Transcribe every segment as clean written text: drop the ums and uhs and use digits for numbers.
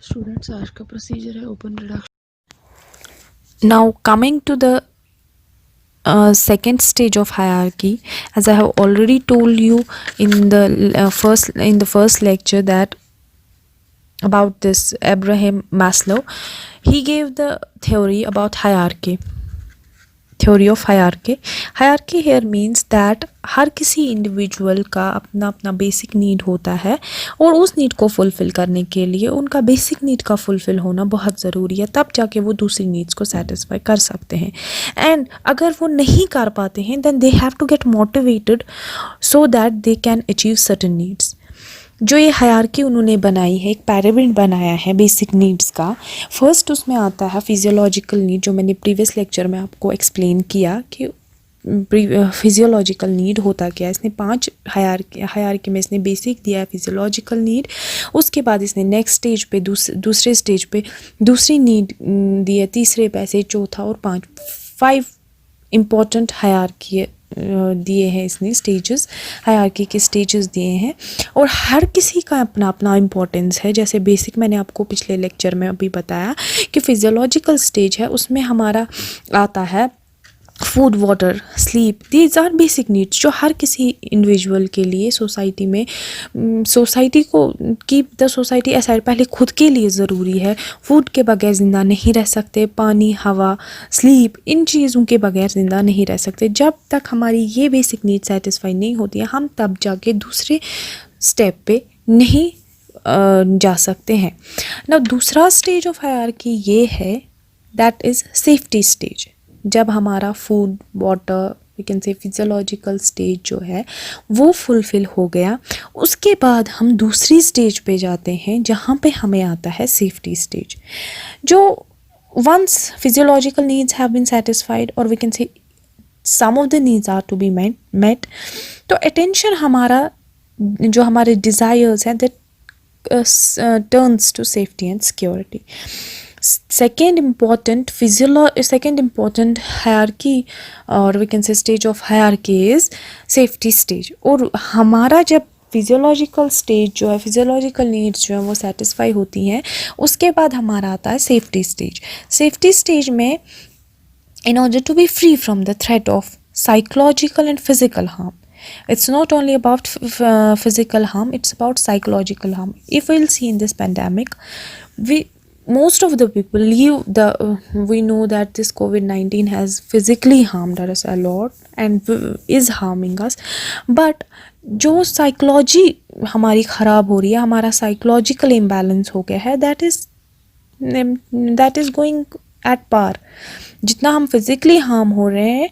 Students, आज का procedure है open reduction. Now coming to the second stage of hierarchy, as I have already told you in the first lecture that about this Abraham Maslow, he gave the theory about hierarchy. Theory of hierarchy. Hierarchy here means that हर किसी individual का अपना अपना basic need होता है और उस need को fulfil करने के लिए उनका बेसिक नीड का फुलफ़िल होना बहुत ज़रूरी है, तब जाके वो दूसरी नीड्स को सेटिस्फाई कर सकते हैं। एंड अगर वो नहीं कर पाते हैं then they have to get motivated so that they can achieve certain needs. जो ये हायरार्की उन्होंने बनाई है, एक पिरामिड बनाया है बेसिक नीड्स का। फर्स्ट उसमें आता है फिजियोलॉजिकल नीड, जो मैंने प्रीवियस लेक्चर में आपको एक्सप्लेन किया कि फिजियोलॉजिकल नीड होता क्या है। इसने 5 हायरार्की में इसने बेसिक दिया है फिजियोलॉजिकल नीड। उसके बाद इसने नेक्स्ट स्टेज पे दूसरे स्टेज पे दूसरी नीड दी है, तीसरे पे ऐसे चौथा और 5 इम्पॉर्टेंट हायरार्की दिए हैं इसने, स्टेजेस, हायरार्की के स्टेजेस दिए हैं और हर किसी का अपना अपना इम्पोर्टेंस है। जैसे बेसिक मैंने आपको पिछले लेक्चर में अभी बताया कि फिजियोलॉजिकल स्टेज है, उसमें हमारा आता है food, water, sleep. These are basic needs जो हर किसी इंडिविजुअल के लिए सोसाइटी में सोसाइटी को कीप द सोसाइटी असाइड, पहले खुद के लिए ज़रूरी है। फूड के बगैर ज़िंदा नहीं रह सकते, पानी, हवा, स्लीप, इन चीज़ों के बगैर ज़िंदा नहीं रह सकते। जब तक हमारी ये बेसिक नीड सेटिस्फाई नहीं होती है हम तब जाके दूसरे स्टेप पे नहीं जा सकते हैं ना। दूसरा स्टेज ऑफ हायरार्की ये है, दैट इज़ सेफ्टी स्टेज। जब हमारा food, water, we can say physiological stage जो है वो फुलफ़िल हो गया, उसके बाद हम दूसरी स्टेज पे जाते हैं जहाँ पे हमें आता है सेफ्टी स्टेज। जो once physiological needs have been satisfied और we can say some of the needs are to be met, तो अटेंशन हमारा जो हमारे डिज़ायर्स हैं that turns to safety and security. second important hierarchy or we can say stage of hierarchy is safety stage। और हमारा जब physiological stage जो है, फिजियोलॉजिकल नीड्स जो है वो सेटिस्फाई होती हैं, उसके बाद हमारा आता है सेफ्टी स्टेज। सेफ्टी स्टेज में in order to be free from the threat of psychological and physical harm, it's not only about physical harm, it's about psychological harm. If we'll see in this pandemic, most of the people we know that this COVID-19 has physically harmed us a lot and is harming us, but जो psychology हमारी ख़राब हो रही है, हमारा psychological imbalance हो गया है, that is going at par. जितना हम फिज़िकली हार्म हो रहे हैं,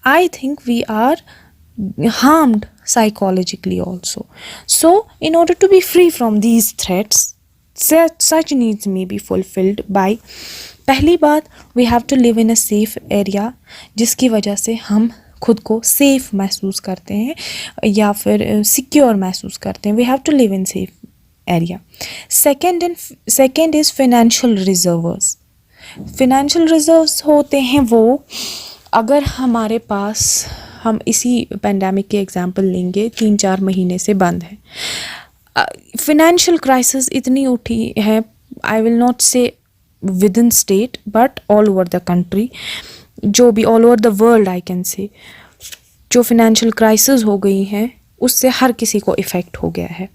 I think we are harmed psychologically also. So in order to be free from these threats, such needs may be fulfilled by, पहली बात, we have to live in a safe area, जिसकी वजह से हम खुद को सेफ महसूस करते हैं या फिर सिक्योर महसूस करते हैं। we have to live in safe area. Second is financial reserves. financial reserves होते हैं वो, अगर हमारे पास, हम इसी पेंडेमिक के एग्जांपल लेंगे, 3-4 महीने से बंद है, फिनेंशियल क्राइसिस इतनी उठी है, आई विल नॉट से with in state but all over the country, जो भी all over the world I can say, जो फिनेंशियल क्राइसिस हो गई हैं उससे हर किसी को इफ़ेक्ट हो गया है।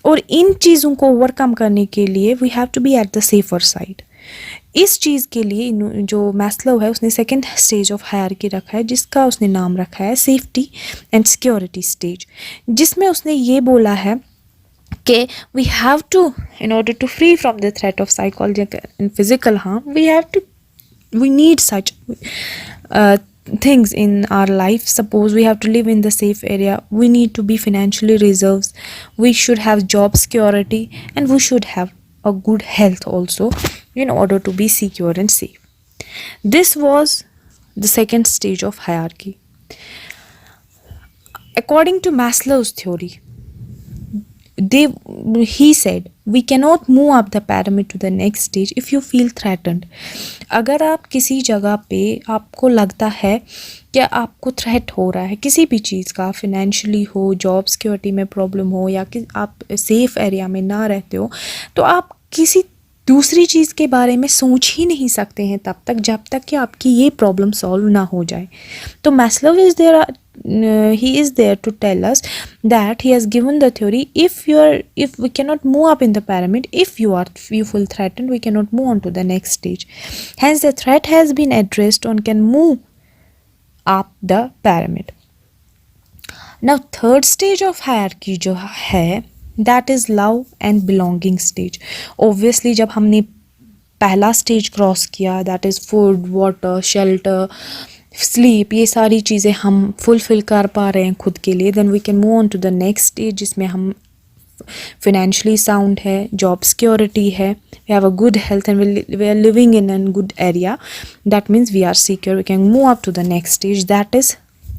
और इन चीज़ों को ओवरकम करने के लिए we have to be at the safer side. इस चीज़ के लिए जो मैस्लो है उसने सेकंड स्टेज ऑफ हायरार्की रखा है, जिसका उसने नाम रखा है सेफ्टी एंड सिक्योरिटी स्टेज, जिसमें उसने ये बोला है कि we have to, in order to free from the threat of psychological and physical harm, we need such things in our life. Suppose we have to live in the safe area, we need to be financially reserves, we should have job security, and we should have a good health also in order to be secure and safe. This was the second stage of hierarchy. According to Maslow's theory, he said we cannot move up the pyramid to the next stage if you feel threatened. अगर आप किसी जगह पे आपको लगता है कि आपको थ्रेट हो रहा है किसी भी चीज़ का, फिनेंशियली हो, जॉब सिक्योरिटी में प्रॉब्लम हो, या कि आप सेफ एरिया में ना रहते हो, तो आप किसी दूसरी चीज़ के बारे में सोच ही नहीं सकते हैं तब तक जब तक कि आपकी ये प्रॉब्लम सॉल्व ना हो जाए. तो Maslow is there, he is there to tell us that he has given the theory, if we cannot move up in the pyramid, if you feel threatened, we cannot move on to the next stage. Hence the threat has been addressed and can move up the pyramid. Now third stage of hierarchy जो है, that is love and belonging stage. Obviously जब हमने पहला stage cross किया, that is food, water, shelter, sleep, ये सारी चीज़ें हम फुलफ़िल कर पा रहे हैं खुद के लिए, then we can move on to the next stage जिसमें हम financially sound है, job security है, we have a good health and we are living in a good area, that means we are secure. We can move up to the next stage, that is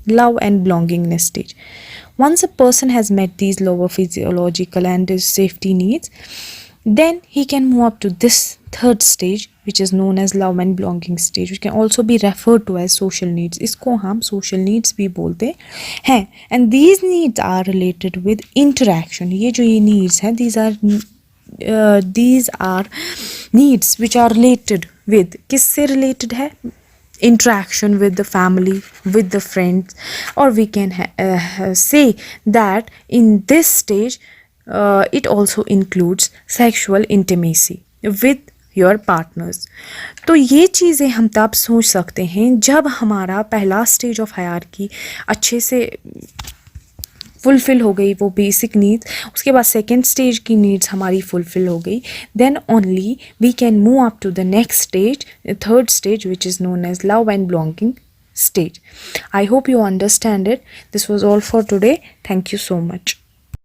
love and belongingness stage. Once a person has met these lower physiological and safety needs, then he can move up to this third stage, which is known as love and belonging stage, which can also be referred to as social needs. इसको हम social needs भी बोलते हैं. And these needs are related with interaction. ये जो ये needs हैं, these are needs which are related with, किससे related है? Interaction with the family, with the friends, or we can say that in this stage it also includes sexual intimacy with your partners. तो ये चीज़ें हम तब सोच सकते हैं जब हमारा पहला स्टेज ऑफ हायरार्की अच्छे से फुलफ़िल हो गई, वो बेसिक नीड्स, उसके बाद सेकेंड स्टेज की नीड्स हमारी फुलफ़िल हो गई, then only we can move up to the next stage, third stage, which is known as love and belonging stage. I hope you understand it. This was all for today. Thank you so much.